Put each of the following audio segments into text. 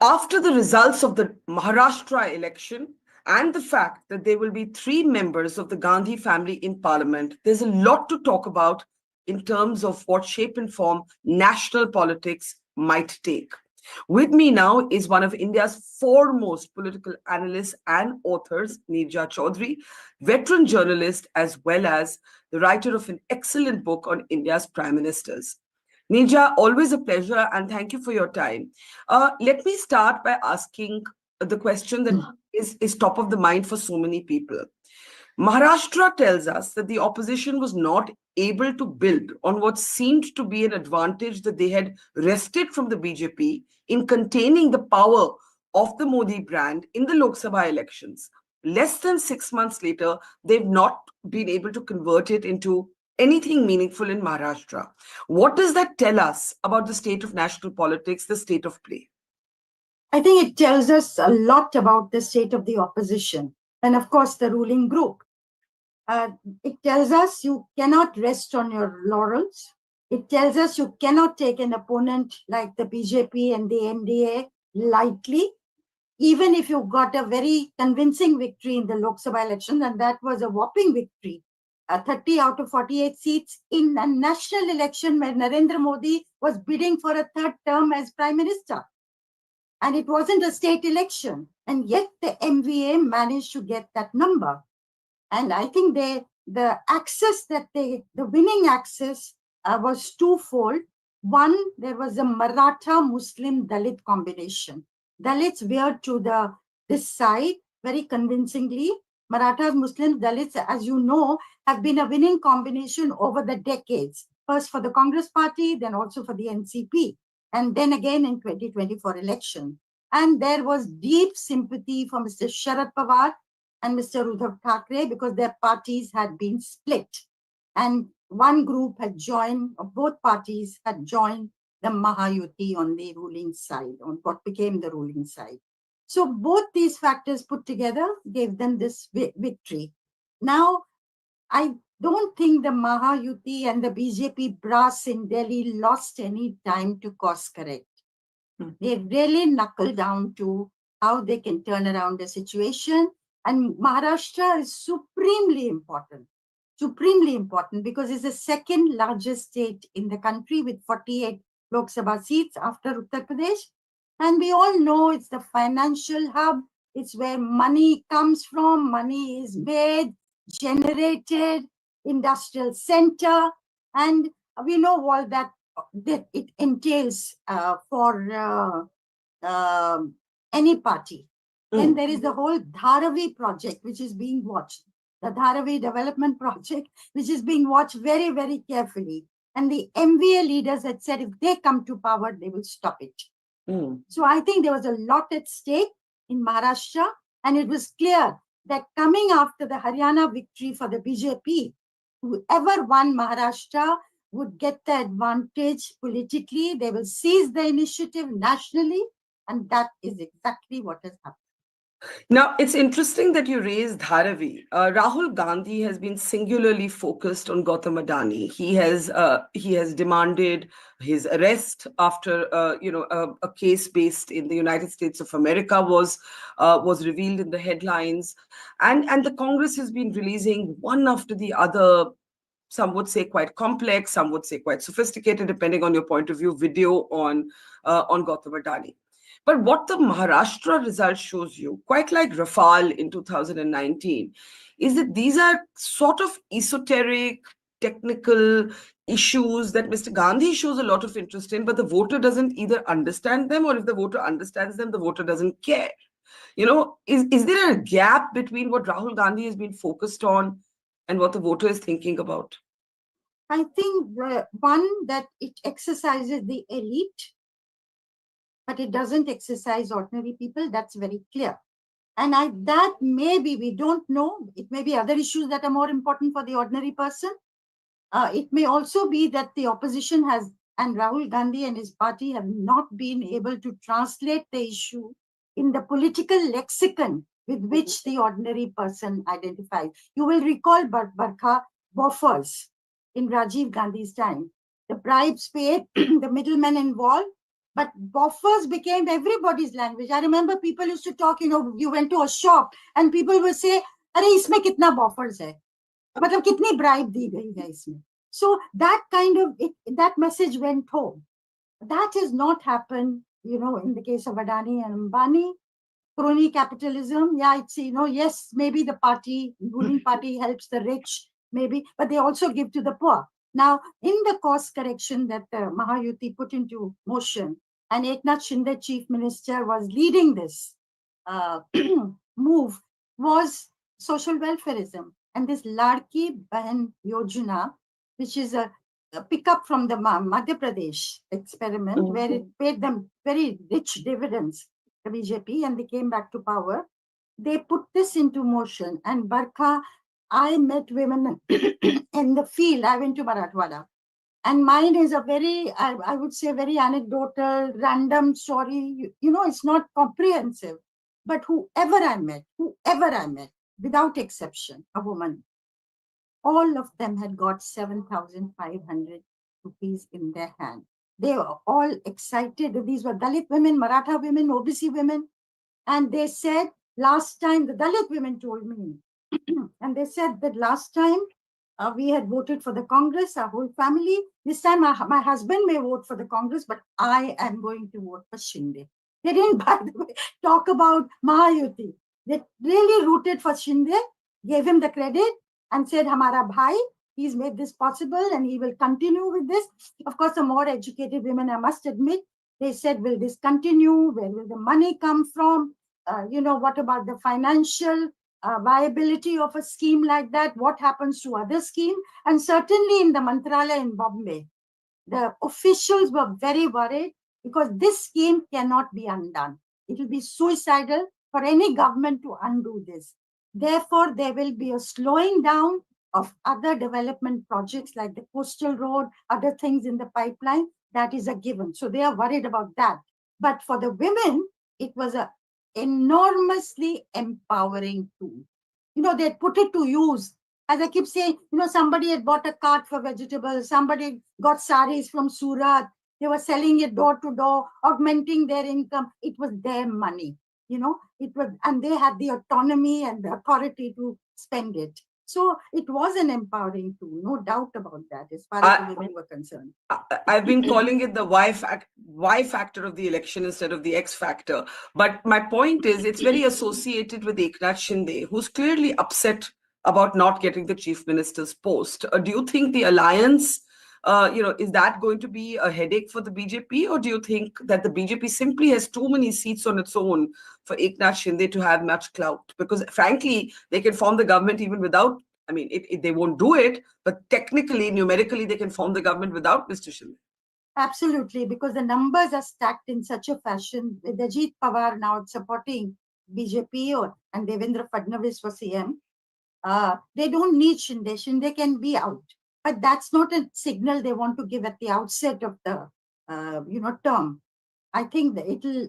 After the results of the Maharashtra election and the fact that there will be three members of the Gandhi family in parliament, there's a lot to talk about in terms of what shape and form national politics might take. With me now is one of India's foremost political analysts and authors, Neerja Chowdhury, veteran journalist, as well as the writer of an excellent book on India's prime ministers. Neerja, always a pleasure, and thank you for your time. Let me start by asking the question that is top of the mind for so many people. Maharashtra tells us that the opposition was not able to build on what seemed to be an advantage that they had wrested from the BJP in containing the power of the Modi brand in the Lok Sabha elections. Less than 6 months later, they've not been able to convert it into anything meaningful in Maharashtra. What does that tell us about the state of national politics, the state of play? I think it tells us a lot about the state of the opposition and, of course, the ruling group. It tells us you cannot rest on your laurels. It tells us you cannot take an opponent like the BJP and the NDA lightly, even if you got a very convincing victory in the Lok Sabha election, and that was a whopping victory. 30 out of 48 seats in a national election where Narendra Modi was bidding for a third term as Prime Minister. And it wasn't a state election. And yet the MVA managed to get that number. And I think the winning axis was twofold. One, there was a Maratha Muslim Dalit combination. Dalits veered to this side very convincingly. Marathas, Muslims, Dalits, as you know, have been a winning combination over the decades. First for the Congress party, then also for the NCP, and then again in 2024 election. And there was deep sympathy for Mr. Sharad Pawar and Mr. Uddhav Thackeray because their parties had been split. And one group had joined, or both parties had joined the Mahayuti on the ruling side, on what became the ruling side. So both these factors put together gave them this victory. Now, I don't think the Mahayuti and the BJP brass in Delhi lost any time to course correct. They really knuckled down to how they can turn around the situation. And Maharashtra is supremely important because it's the second largest state in the country with 48 Lok Sabha seats after Uttar Pradesh. And we all know it's the financial hub. It's where money comes from. Money is made, generated, industrial center. And we know all that it entails for any party. Then there is the whole Dharavi project, which is being watched. The Dharavi development project, which is being watched very, very carefully. And the MVA leaders had said if they come to power, they will stop it. So I think there was a lot at stake in Maharashtra. And it was clear that coming after the Haryana victory for the BJP, whoever won Maharashtra would get the advantage politically. They will seize the initiative nationally. And that is exactly what has happened. Now, it's interesting that you raised Dharavi. Rahul Gandhi has been singularly focused on Gautam Adani. He has demanded his arrest after a case based in the United States of America was revealed in the headlines, and the Congress has been releasing one after the other. Some would say quite complex, some would say quite sophisticated, depending on your point of view, video on Gautam Adani. But what the Maharashtra result shows you, quite like Rafale in 2019, is that these are sort of esoteric, technical issues that Mr. Gandhi shows a lot of interest in, but the voter doesn't either understand them, or if the voter understands them, the voter doesn't care. Is there a gap between what Rahul Gandhi has been focused on and what the voter is thinking about? I think one, that it exercises the elite, but it doesn't exercise ordinary people. That's very clear. And that maybe we don't know. It may be other issues that are more important for the ordinary person. It may also be that the opposition and Rahul Gandhi and his party have not been able to translate the issue in the political lexicon with which the ordinary person identifies. You will recall Barkha Dutt in Rajiv Gandhi's time. The bribes paid, the middlemen involved, But buffers became everybody's language. I remember people used to talk, you went to a shop and people would say, अरे इसमें कितना buffers है? मतलब कितनी bribe दी गई है इसमें? So that that message went home. That has not happened, in the case of Adani and Ambani. Crony capitalism, yeah, it's, yes, maybe the ruling party helps the rich, maybe, but they also give to the poor. Now, in the course correction that Mahayuti put into motion, and Eknath Shinde, chief minister, was leading this move, was social welfareism. And this Ladki Bahan Yojana, which is a pickup from the Madhya Pradesh experiment, where it paid them very rich dividends, the BJP, and they came back to power. They put this into motion. And Barkha, I met women in the field. I went to Marathwada. And mine is a very, I would say, very anecdotal, random story. It's not comprehensive. But whoever I met, without exception, a woman, all of them had got 7,500 rupees in their hand. They were all excited. These were Dalit women, Maratha women, OBC women. And they said, last time, the Dalit women told me, and they said that last time we had voted for the Congress, our whole family. This time my husband may vote for the Congress, but I am going to vote for Shinde. They didn't, by the way, talk about Mahayuti. They really rooted for Shinde, gave him the credit, and said, Hamara bhai, he's made this possible and he will continue with this. Of course, the more educated women, I must admit, they said, will this continue? Where will the money come from? What about the financial viability of a scheme like that? What happens to other schemes? And certainly in the Mantralaya in Bombay, the officials were very worried because this scheme cannot be undone. It will be suicidal for any government to undo this. Therefore, there will be a slowing down of other development projects like the coastal road, other things in the pipeline. That is a given. So they are worried about that. But for the women, it was a enormously empowering tool. They put it to use. As I keep saying, somebody had bought a cart for vegetables, somebody got saris from Surat, they were selling it door to door, augmenting their income. It was their money, it was, and they had the autonomy and the authority to spend it. So it was an empowering tool, no doubt about that, as far as the women were concerned. I've been calling it the Y factor of the election instead of the X factor. But my point is, it's very associated with Eknath Shinde, who's clearly upset about not getting the chief minister's post. Do you think the alliance, is that going to be a headache for the BJP, or do you think that the BJP simply has too many seats on its own for Eknath Shinde to have much clout? Because frankly, they can form the government even without. I mean, they won't do it, but technically, numerically, they can form the government without Mr. Shinde. Absolutely, because the numbers are stacked in such a fashion. With Ajit Pawar now supporting BJP and Devendra Fadnavis for CM, they don't need Shinde. Shinde can be out. But that's not a signal they want to give at the outset of the, term. I think that it'll,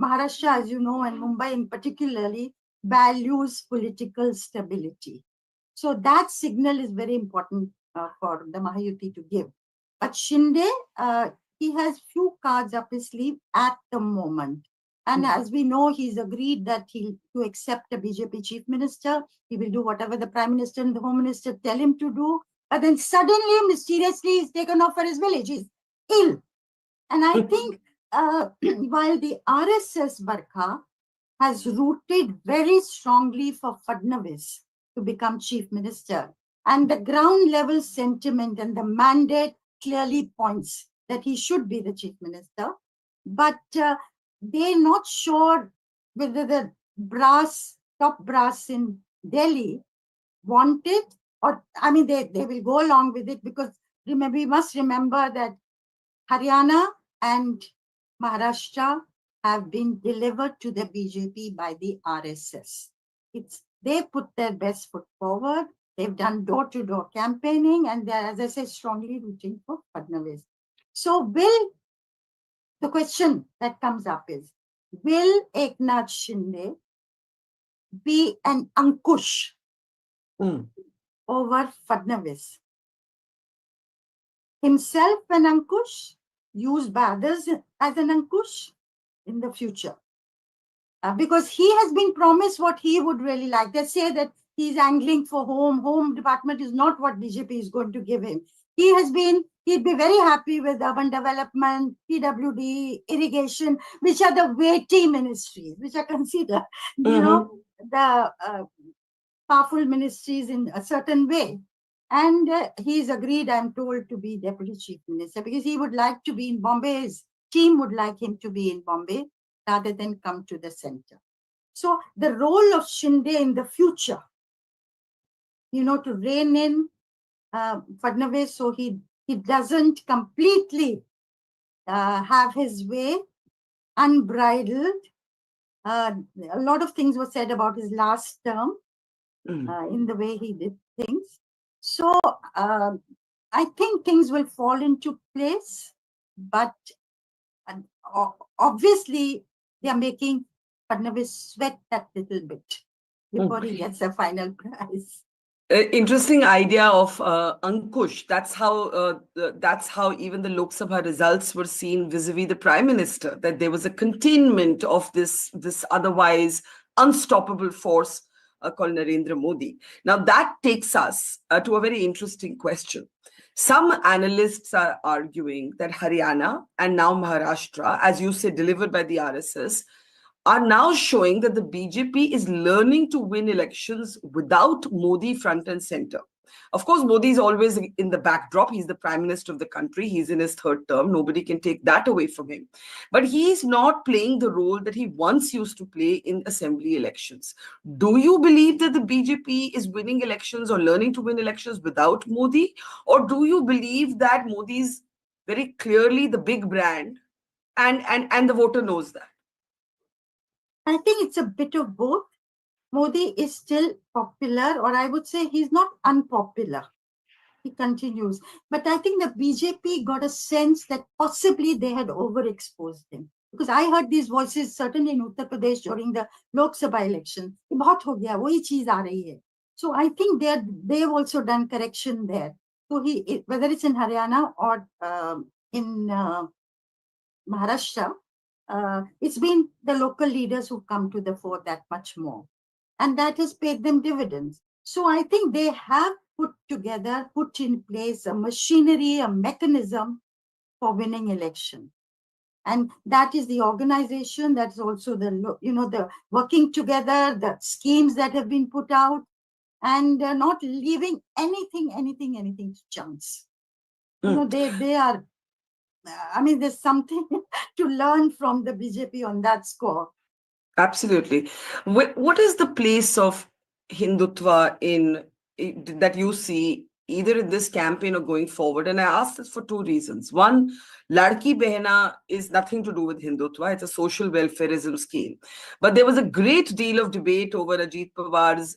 Maharashtra, as you know, and Mumbai in particularly, values political stability. So that signal is very important for the Mahayuti to give. But Shinde, he has few cards up his sleeve at the moment. And as we know, he's agreed that to accept a BJP chief minister. He will do whatever the prime minister and the home minister tell him to do. But then suddenly, mysteriously, he's taken off for his village. He's ill. And I think while the RSS Barkha has rooted very strongly for Fadnavis to become chief minister, and the ground level sentiment and the mandate clearly points that he should be the chief minister, but they're not sure whether the top brass in Delhi want it, or I mean they will go along with it, because we must remember that Haryana and Maharashtra have been delivered to the BJP by the RSS. They put their best foot forward. They've done door-to-door campaigning, and they're, as I say, strongly rooting for Fadnavis. So the question that comes up is, will Eknath Shinde be an Ankush over Fadnavis? Himself an Ankush, used by others as an ankush in the future. Because he has been promised what he would really like. They say that he's angling for home department is not what BJP is going to give him. He'd be very happy with urban development, PWD, irrigation, which are the weighty ministries, which are considered, the powerful ministries in a certain way. And he's agreed, I'm told, to be deputy chief minister because he would like to be in Bombay. His team would like him to be in Bombay rather than come to the center. So the role of Shinde in the future, to rein in Fadnavis so he doesn't completely have his way unbridled. A lot of things were said about his last term in the way he did things. So I think things will fall into place, but obviously they are making Fadnavis sweat that little bit before he gets a final prize. Interesting idea of Ankush. That's how even the Lok Sabha results were seen vis-a-vis the Prime Minister, that there was a containment of this otherwise unstoppable force called Narendra Modi. Now that takes us to a very interesting question. Some analysts are arguing that Haryana and now Maharashtra, as you say, delivered by the RSS, are now showing that the BJP is learning to win elections without Modi front and center. Of course, Modi is always in the backdrop. He's the prime minister of the country. He's in his third term. Nobody can take that away from him. But he's not playing the role that he once used to play in assembly elections. Do you believe that the BJP is winning elections or learning to win elections without Modi? Or do you believe that Modi is very clearly the big brand and the voter knows that? I think it's a bit of both. Modi is still popular, or I would say he's not unpopular. He continues. But I think the BJP got a sense that possibly they had overexposed him. Because I heard these voices certainly in Uttar Pradesh during the Lok Sabha election. Bahut ho gaya, wahi cheez aa rahi hai. So I think they've also done correction there. So whether it's in Haryana or in Maharashtra, it's been the local leaders who come to the fore that much more. And that has paid them dividends. So I think they have put in place a machinery, a mechanism for winning election. And that is the organization, that's also the working together, the schemes that have been put out, and not leaving anything to chance. They are, there's something to learn from the BJP on that score. Absolutely. What is the place of Hindutva that you see either in this campaign or going forward? And I ask this for two reasons. One, Ladki Behna is nothing to do with Hindutva. It's a social welfareism scheme. But there was a great deal of debate over Ajit Pawar's,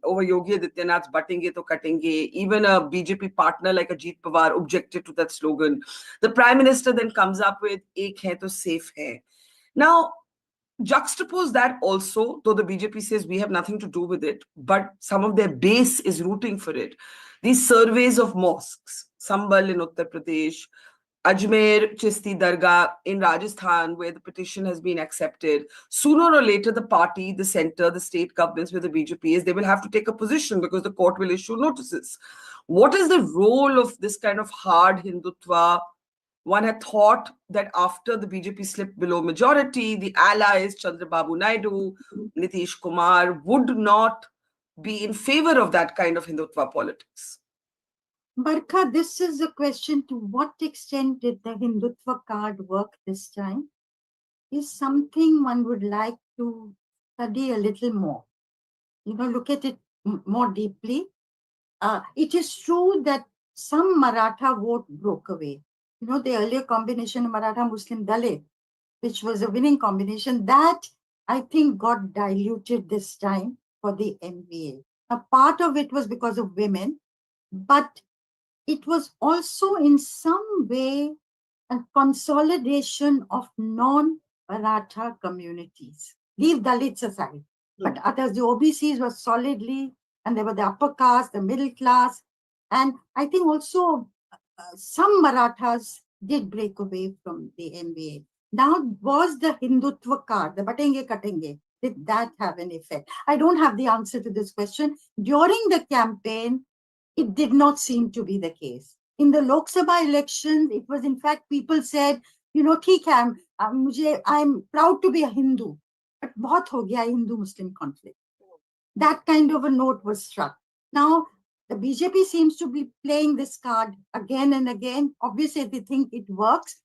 over Yogi Adityanath's Battenge to Katenge. Even a BJP partner like Ajit Pawar objected to that slogan. The Prime Minister then comes up with Ek hai to safe hai. Now, juxtapose that also, though the BJP says we have nothing to do with it, but some of their base is rooting for it. These surveys of mosques, Sambal in Uttar Pradesh, Ajmer Chisti Dargah in Rajasthan, where the petition has been accepted, sooner or later the party, the center, the state governments where the BJP is, they will have to take a position because the court will issue notices. What is the role of this kind of hard Hindutva? One had thought that after the BJP slipped below majority, the allies, Chandrababu Naidu, Nitish Kumar, would not be in favor of that kind of Hindutva politics. Barkha, this is a question: to what extent did the Hindutva card work this time? Is something one would like to study a little more. Look at it more deeply. It is true that some Maratha vote broke away. The earlier combination Maratha Muslim Dalit, which was a winning combination, that I think got diluted this time for the NVA. A part of it was because of women, but it was also in some way a consolidation of non-Maratha communities. Leave Dalits aside, but others, the OBCs were solidly, and there were the upper caste, the middle class, and I think also some Marathas did break away from the NBA. Now, was the Hindutva card, the batenge katenge, did that have an effect? I don't have the answer to this question. During the campaign, it did not seem to be the case. In the Lok Sabha elections, it was in fact people said, ठीक है, I'm proud to be a Hindu, but बहुत हो गया Hindu-Muslim conflict. That kind of a note was struck. Now, the BJP seems to be playing this card again and again. Obviously, they think it works.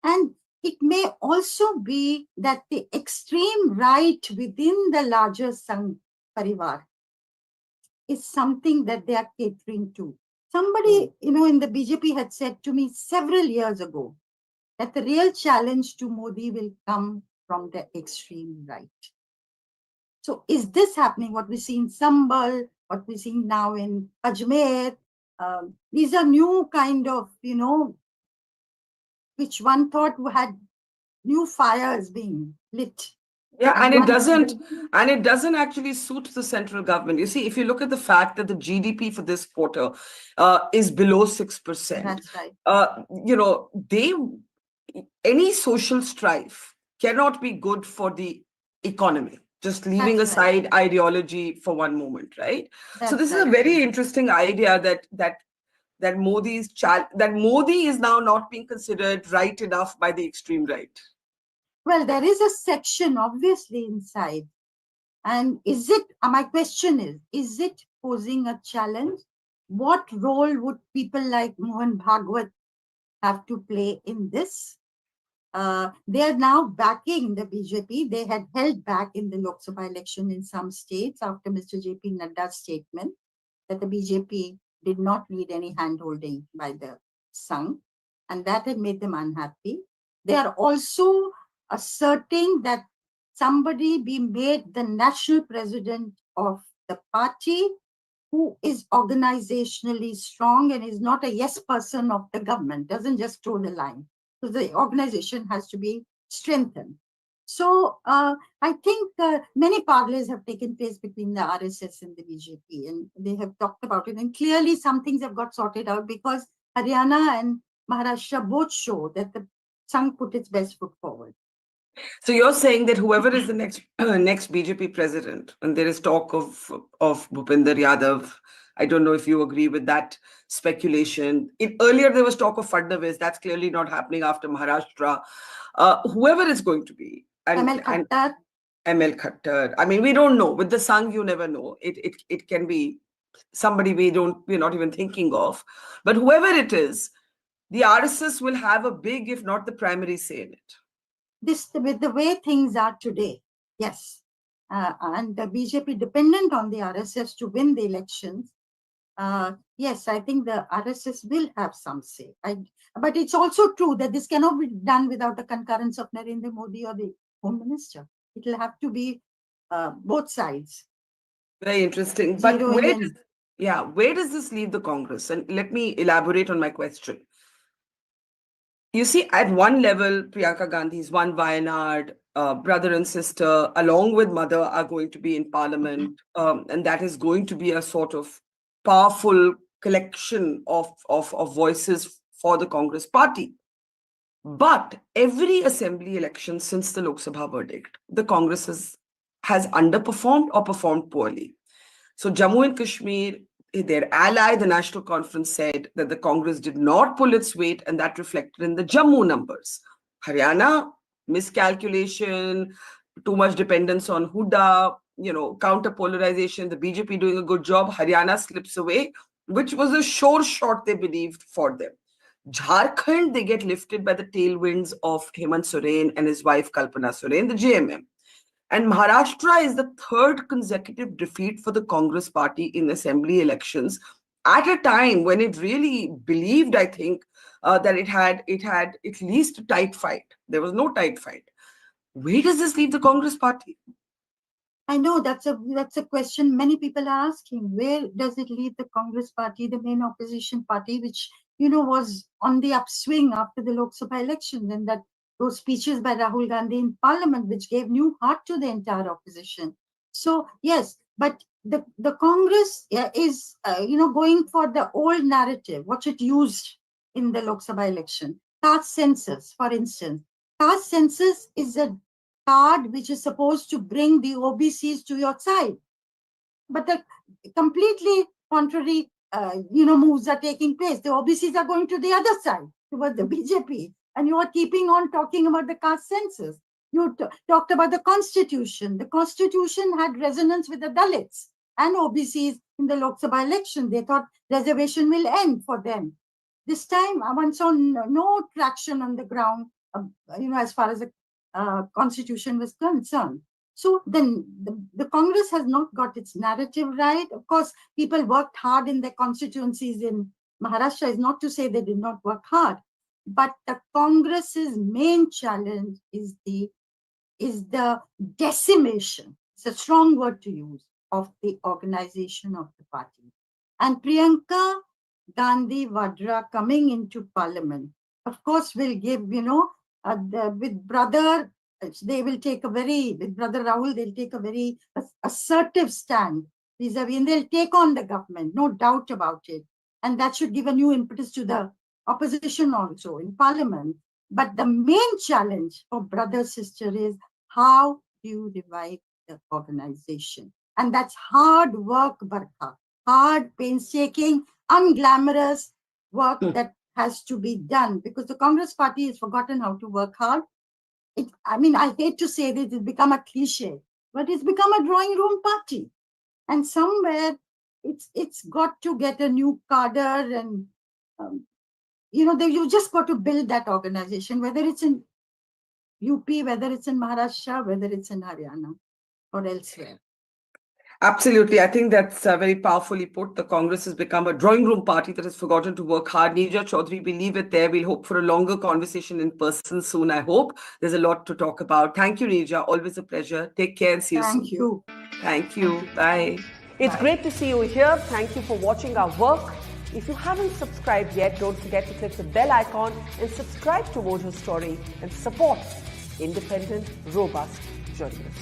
And it may also be that the extreme right within the larger Sangh Parivar is something that they are catering to. Somebody, in the BJP had said to me several years ago that the real challenge to Modi will come from the extreme right. So is this happening? What we see in Sambal, what we see now in Ajmer, these are new kind of, which one thought had new fires being lit. Yeah, and it doesn't actually suit the central government. You see, if you look at the fact that the GDP for this quarter is below 6%, That's right. Any social strife cannot be good for the economy. Just leaving That's right. aside ideology for one moment, right? So That's this is a right. very interesting idea that Modi is now not being considered right enough by the extreme right. Well, there is a section obviously inside. And my question is it posing a challenge? What role would people like Mohan Bhagwat have to play in this? They are now backing the BJP. They had held back in the Lok Sabha election in some states after Mr. J.P. Nadda's statement that the BJP did not need any handholding by the Sangh, and that had made them unhappy. They are also asserting that somebody be made the national president of the party who is organizationally strong and is not a yes person of the government, doesn't just toe the line. So the organization has to be strengthened. So I think many parleys have taken place between the RSS and the BJP, and they have talked about it. And clearly some things have got sorted out because Haryana and Maharashtra both show that the Sangh put its best foot forward. So you're saying that whoever is the next BJP president, and there is talk of Bhupinder Yadav. I don't know if you agree with that speculation. Earlier there was talk of Fadnavis. That's clearly not happening after Maharashtra. Whoever is going to be, ML Khattar. ML Khattar. I mean, we don't know. With the Sangh, you never know. It can be somebody we're not even thinking of. But whoever it is, the RSS will have a big, if not the primary say in it. With the way things are today, yes. And the BJP dependent on the RSS to win the elections. Yes, I think the RSS will have some say. But it's also true that this cannot be done without the concurrence of Narendra Modi or the Home Minister. It will have to be both sides. Very interesting. But where does this leave the Congress? And let me elaborate on my question. You see, at one level, Priyanka Gandhi's one Wayanad, brother and sister, along with mother, are going to be in parliament. And that is going to be a sort of powerful collection of voices for the Congress party. But every assembly election since the Lok Sabha verdict, the Congress has underperformed or performed poorly. So Jammu and Kashmir, their ally, the National Conference, said that the Congress did not pull its weight, and that reflected in the Jammu numbers. Haryana, miscalculation, too much dependence on Huda, counter polarization, the BJP doing a good job. Haryana slips away, which was a sure shot they believed for them. Jharkhand, they get lifted by the tailwinds of Hemant Soren and his wife Kalpana Soren, the JMM. And Maharashtra is the third consecutive defeat for the Congress party in assembly elections at a time when it really believed, I think, that it had at least a tight fight. There was no tight fight. Where does this leave the Congress party? I know that's a question many people are asking. Where does it leave the Congress party, the main opposition party, which was on the upswing after the Lok Sabha election, and that those speeches by Rahul Gandhi in Parliament, which gave new heart to the entire opposition. So yes, but the Congress is going for the old narrative, what it used in the Lok Sabha election. caste census, for instance. Caste census is a card which is supposed to bring the OBCs to your side. But the completely contrary, moves are taking place. The OBCs are going to the other side, towards the BJP. And you are keeping on talking about the caste census. You talked about the constitution. The constitution had resonance with the Dalits and OBCs in the Lok Sabha election. They thought reservation will end for them. This time, one saw no traction on the ground, as far as the constitution was concerned. So then the Congress has not got its narrative right. Of course, people worked hard in their constituencies in Maharashtra. Is not to say they did not work hard, but the Congress's main challenge is the decimation. It's a strong word to use, of the organization of the party. And Priyanka Gandhi Vadra coming into parliament, of course, will give, with brother, they will take with brother Rahul, they'll take a very assertive stand vis-a-vis, and they'll take on the government, no doubt about it. And that should give a new impetus to the opposition also in parliament. But the main challenge for brother, sister is how do you revive the organization? And that's hard work, Barkha. Hard, painstaking, unglamorous work that has to be done, because the Congress party has forgotten how to work hard. I hate to say this, it's become a cliche, but it's become a drawing room party. And somewhere it's got to get a new cadre, and you just got to build that organization, whether it's in UP, whether it's in Maharashtra, whether it's in Haryana or elsewhere. Absolutely. I think that's very powerfully put. The Congress has become a drawing room party that has forgotten to work hard. Neerja Chowdhury, we leave it there. We'll hope for a longer conversation in person soon, I hope. There's a lot to talk about. Thank you, Neerja. Always a pleasure. Take care and see you soon. Thank you. Thank you. Bye. It's great to see you here. Thank you for watching our work. If you haven't subscribed yet, don't forget to click the bell icon and subscribe to Mojo Story and support independent, robust journalism.